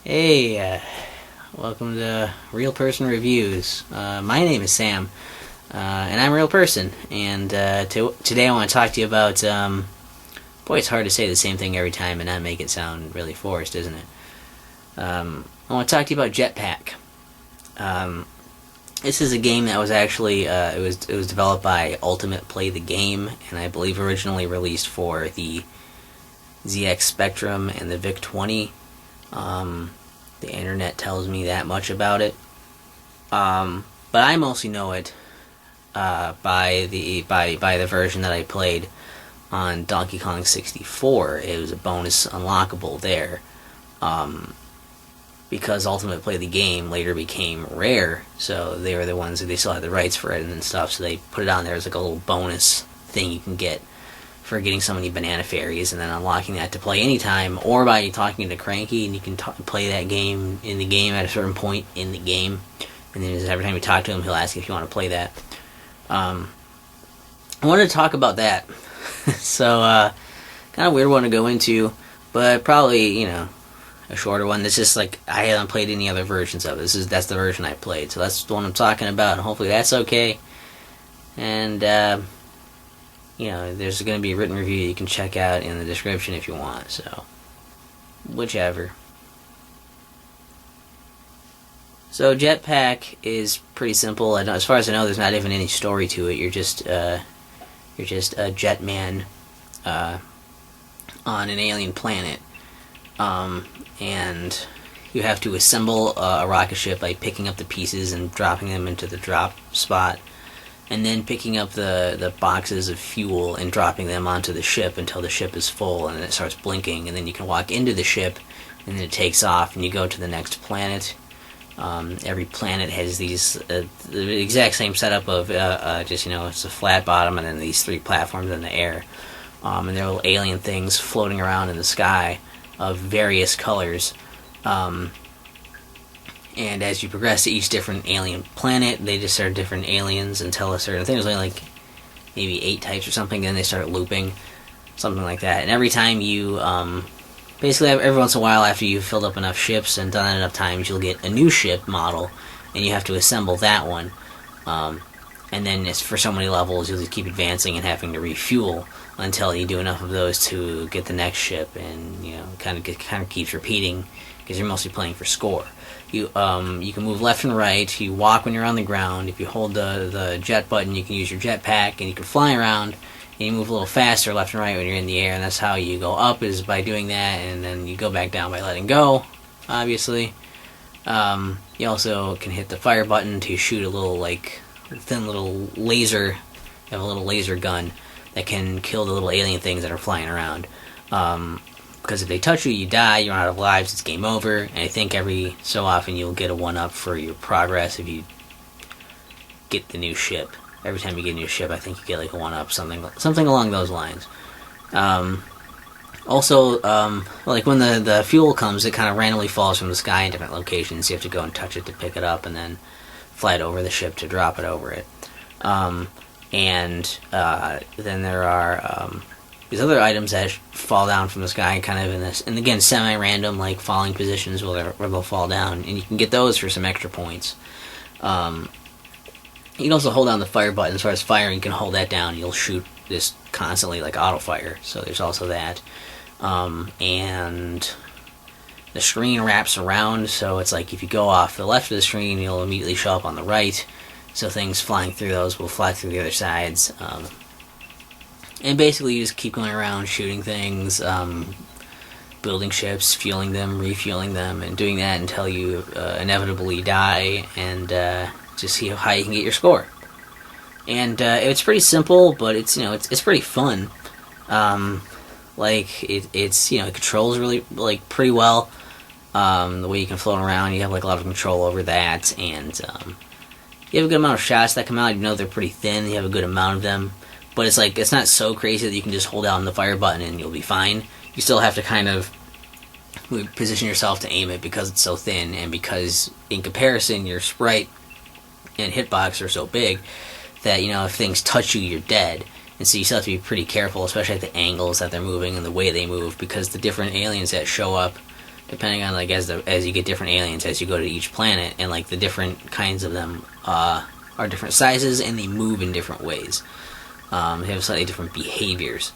Hey, welcome to Real Person Reviews. My name is Sam, and I'm a real person. And today I want to talk to you about. Boy, it's hard to say the same thing every time and not make it sound really forced, isn't it? I want to talk to you about Jetpac. This is a game that was actually it was developed by Ultimate Play the Game, and I believe originally released for the ZX Spectrum and the VIC-20. The internet tells me that much about it, but I mostly know it by the version that I played on Donkey Kong 64. It was a bonus unlockable there, because Ultimate Play the Game later became Rare, so they were the ones that they still had the rights for it and stuff. So they put it on there as like a little bonus thing you can get for getting so many banana fairies and then unlocking that to play anytime, or by talking to Cranky, and you can play that game in the game at a certain point in the game, and then every time you talk to him, he'll ask you if you want to play that. I wanted to talk about that. So, kind of weird one to go into, but probably, a shorter one. That's just like, I haven't played any other versions of it. That's the version I played, so that's the one I'm talking about, and hopefully that's okay. And, there's going to be a written review you can check out in the description if you want, so whichever. So Jetpac is pretty simple. As far as I know, there's not even any story to it. You're just a jetman on an alien planet, and you have to assemble a rocket ship by picking up the pieces and dropping them into the drop spot, and then picking up the boxes of fuel and dropping them onto the ship until the ship is full, and then it starts blinking, and then you can walk into the ship, and then it takes off, and you go to the next planet. Every planet has these the exact same setup of it's a flat bottom and then these three platforms in the air, and they're little alien things floating around in the sky of various colors. And as you progress to each different alien planet, they just start different aliens until a certain thing. There's only like maybe 8 types or something, then they start looping, something like that. And every time you, basically every once in a while after you've filled up enough ships and done it enough times, you'll get a new ship model, and you have to assemble that one. And then it's for so many levels, you'll just keep advancing and having to refuel until you do enough of those to get the next ship, and kind of keeps repeating because you're mostly playing for score. You can move left and right. You walk when you're on the ground. If you hold the jet button, you can use your jetpack, and you can fly around. And you move a little faster left and right when you're in the air, and that's how you go up, is by doing that, and then you go back down by letting go, obviously. You also can hit the fire button to shoot a little, thin little laser. You have a little laser gun that can kill the little alien things that are flying around. Because if they touch you, you die, you run out of lives, it's game over, and I think every so often you'll get a 1-up for your progress if you get the new ship. Every time you get a new ship, I think you get like a 1-up, something along those lines. Also, when the fuel comes, it kind of randomly falls from the sky in different locations. You have to go and touch it to pick it up, and then fly it over the ship to drop it over it. Then there are these other items that fall down from the sky, kind of in this, and again, semi-random, like falling positions where they'll fall down, and you can get those for some extra points. You can also hold down the fire button. As far as firing, you can hold that down, and you'll shoot this constantly, like auto-fire, so there's also that. And the screen wraps around, so it's like if you go off the left of the screen, you'll immediately show up on the right, so things flying through those will fly through the other sides. And basically you just keep going around shooting things, building ships, fueling them, refueling them, and doing that until you inevitably die, and just see how high you can get your score. And it's pretty simple, but it's pretty fun. It controls really pretty well. The way you can float around, you have a lot of control over that, and you have a good amount of shots that come out. They're pretty thin. You have a good amount of them. But it's not so crazy that you can just hold down the fire button and you'll be fine. You still have to kind of position yourself to aim it because it's so thin, and because in comparison your sprite and hitbox are so big that if things touch you, you're dead. And so you still have to be pretty careful, especially at the angles that they're moving and the way they move, because the different aliens that show up depending on like as you get different aliens as you go to each planet, and like the different kinds of them are different sizes and they move in different ways. They have slightly different behaviors.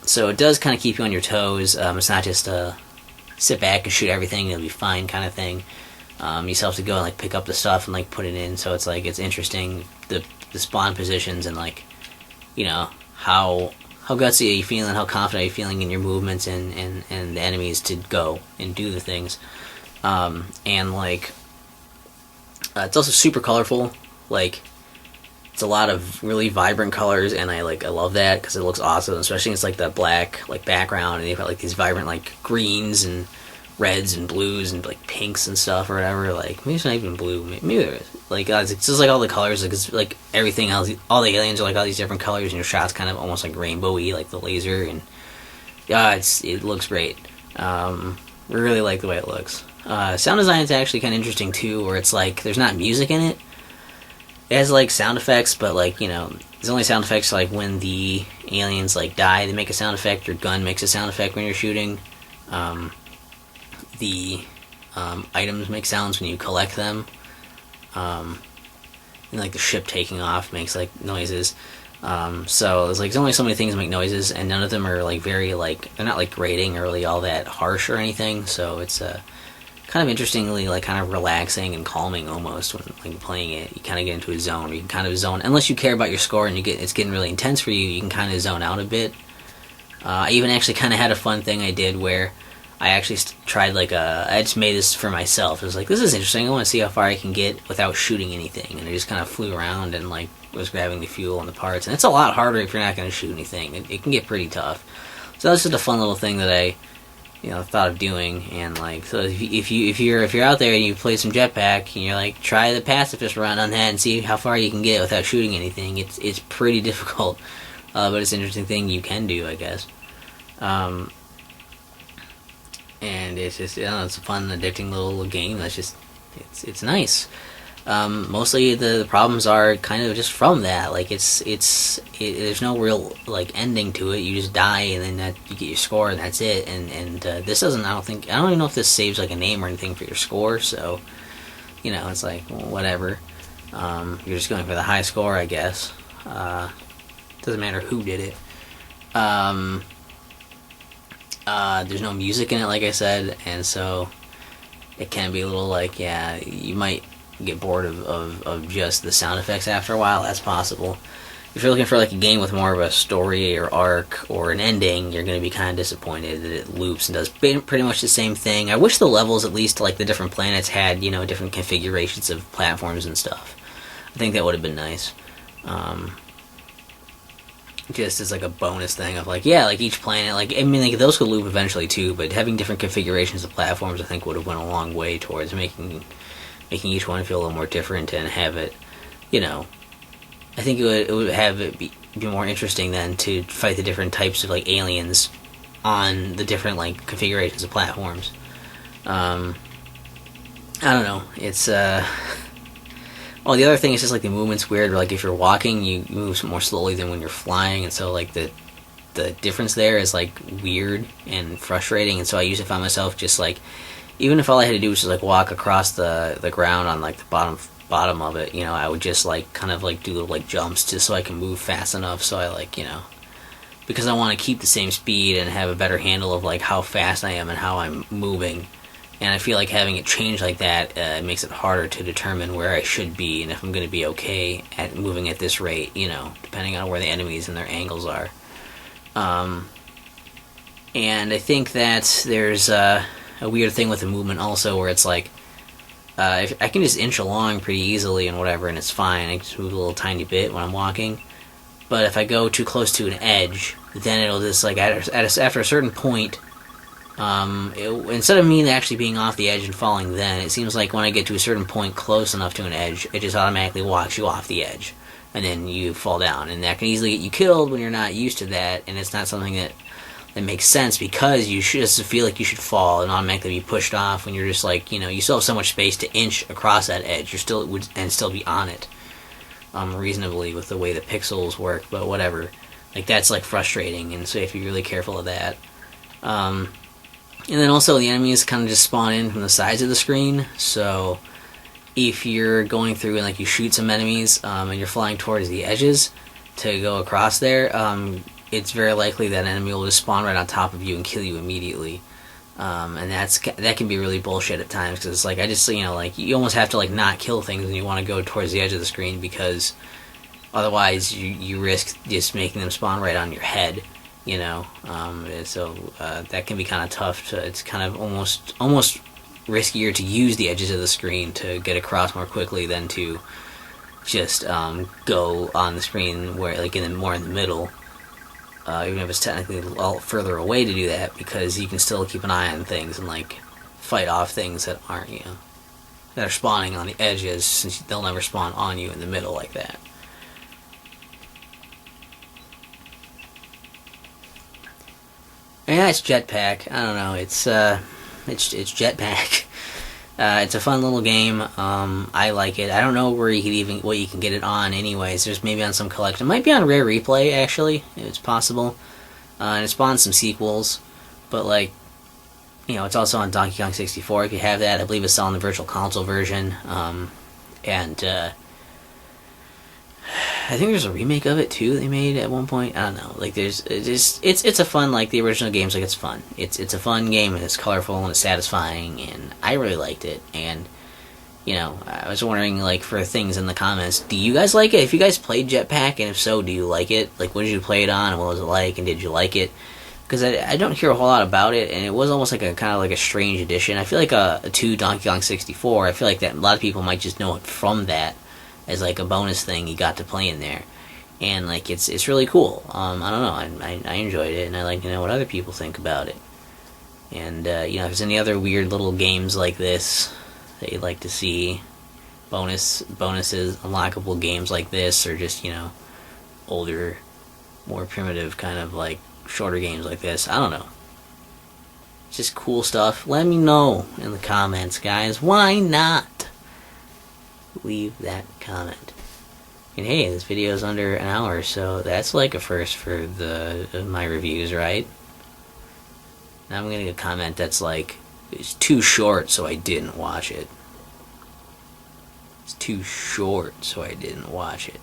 So it does kind of keep you on your toes. It's not just a sit back and shoot everything, it'll be fine kind of thing. You still have to go and like pick up the stuff and like put it in, so it's like it's interesting the spawn positions and like, you know, how gutsy are you feeling, how confident are you feeling in your movements and the enemies to go and do the things. And like it's also super colorful. Like it's a lot of really vibrant colors, and I love that because it looks awesome, especially it's like the black like background, and they've got like these vibrant like greens and reds and blues and like pinks and stuff or whatever. Like maybe it's not even blue, maybe there is. Like it's just like all the colors, like it's like everything else, all the aliens are like all these different colors, and your shot's kind of almost like rainbowy, like the laser, and yeah, it looks great. We really like the way it looks. Sound design is actually kind of interesting too, where it's like there's not music in it. It has like sound effects, but like, you know, there's only sound effects like when the aliens like die, they make a sound effect. Your gun makes a sound effect when you're shooting. The items make sounds when you collect them. And like the ship taking off makes like noises. So there's only so many things that make noises, and none of them are like very like, they're not like grating or really all that harsh or anything. So it's kind of interestingly like kind of relaxing and calming almost when like playing it. You kind of get into a zone where you can kind of zone, unless you care about your score and it's getting really intense for you, you can kind of zone out a bit. I even actually kind of had a fun thing I did where I actually tried like I just made this for myself. It was like, this is interesting, I want to see how far I can get without shooting anything, and I just kind of flew around and like was grabbing the fuel and the parts, and it's a lot harder if you're not going to shoot anything. It can get pretty tough. So that's just a fun little thing that I, you know, thought of doing. And like, so if you're out there and you play some Jetpac and you're like, try the pacifist run on that and see how far you can get without shooting anything. It's pretty difficult, but it's an interesting thing you can do, I guess. And it's just, you know, it's a fun, addicting little game. That's just, it's nice. Mostly the problems are kind of just from that. Like there's no real like ending to it. You just die, and then you get your score, and that's it. And this doesn't. I don't even know if this saves like a name or anything for your score. So, you know, it's like, well, whatever. You're just going for the high score, I guess. Doesn't matter who did it. There's no music in it, like I said, and so it can be a little like, yeah, you might get bored of just the sound effects after a while. That's possible. If you're looking for like a game with more of a story or arc or an ending, you're going to be kind of disappointed that it loops and does pretty much the same thing. I wish the levels, at least like the different planets, had, you know, different configurations of platforms and stuff. I think that would have been nice. Just as like a bonus thing of like, yeah, like each planet, like, I mean, like those could loop eventually too, but having different configurations of platforms, I think would have went a long way towards making each one feel a little more different and have it, you know, I think it would have it be more interesting than to fight the different types of like aliens on the different like configurations of platforms. I don't know. It's well, the other thing is just like the movement's weird. Like if you're walking, you move more slowly than when you're flying, and so like the difference there is like weird and frustrating. And so I usually find myself just like, even if all I had to do was just like walk across the ground on like the bottom of it, you know, I would just like kind of like do little like jumps just so I can move fast enough. So I like, you know, because I want to keep the same speed and have a better handle of like how fast I am and how I'm moving. And I feel like having it change like that makes it harder to determine where I should be and if I'm going to be okay at moving at this rate, you know, depending on where the enemies and their angles are. And I think that there's a weird thing with the movement also, where it's like, if I can just inch along pretty easily and whatever, and it's fine. I can just move a little tiny bit when I'm walking. But if I go too close to an edge, then it'll just like, after a certain point, instead of me actually being off the edge and falling, then it seems like when I get to a certain point close enough to an edge, it just automatically walks you off the edge, and then you fall down, and that can easily get you killed when you're not used to that. And it's not something that makes sense, because you should just feel like you should fall and automatically be pushed off when you're just like, you know, you still have so much space to inch across that edge. You're still be on it reasonably with the way the pixels work, but whatever. Like that's like frustrating, and so you have to be really careful of that. And then also the enemies kind of just spawn in from the sides of the screen, so if you're going through and like you shoot some enemies and you're flying towards the edges to go across there, it's very likely that an enemy will just spawn right on top of you and kill you immediately. And that can be really bullshit at times, because it's like, I just, like, you almost have to like not kill things when you want to go towards the edge of the screen, because otherwise you risk just making them spawn right on your head. So that can be kind of tough. It's kind of almost riskier to use the edges of the screen to get across more quickly than to just go on the screen where, like, more in the middle. Even if it's technically a lot further away to do that, because you can still keep an eye on things and like fight off things that aren't, that are spawning on the edges, since they'll never spawn on you in the middle like that. Yeah, it's Jetpac. I don't know. It's Jetpac. It's a fun little game. I like it. I don't know what you can get it on. Anyways, there's maybe on some collection. It might be on Rare Replay, actually. It's possible. And it spawned some sequels, but like, it's also on Donkey Kong 64. If you have that, I believe it's on the Virtual Console version. And I think there's a remake of it too they made at one point. I don't know. Like, it's a fun, like the original game's like, it's fun. It's a fun game, and it's colorful and it's satisfying, and I really liked it. And I was wondering, like, for things in the comments, do you guys like it? If you guys played Jetpac, and if so, do you like it? Like, what did you play it on, and what was it like, and did you like it? Because I don't hear a whole lot about it, and it was almost like a kind of like a strange addition. I feel like a 2 Donkey Kong 64. I feel like that a lot of people might just know it from that, as like a bonus thing you got to play in there, and like it's really cool. I don't know, I enjoyed it, and I like to know what other people think about it. And if there's any other weird little games like this that you'd like to see, bonuses, unlockable games like this, or just older, more primitive kind of like shorter games like this, I don't know, just cool stuff, let me know in the comments, guys. Why not? Leave that comment. And hey, this video is under an hour, so that's like a first for my reviews, right? Now I'm getting a comment that's like, it's too short, so I didn't watch it. It's too short, so I didn't watch it.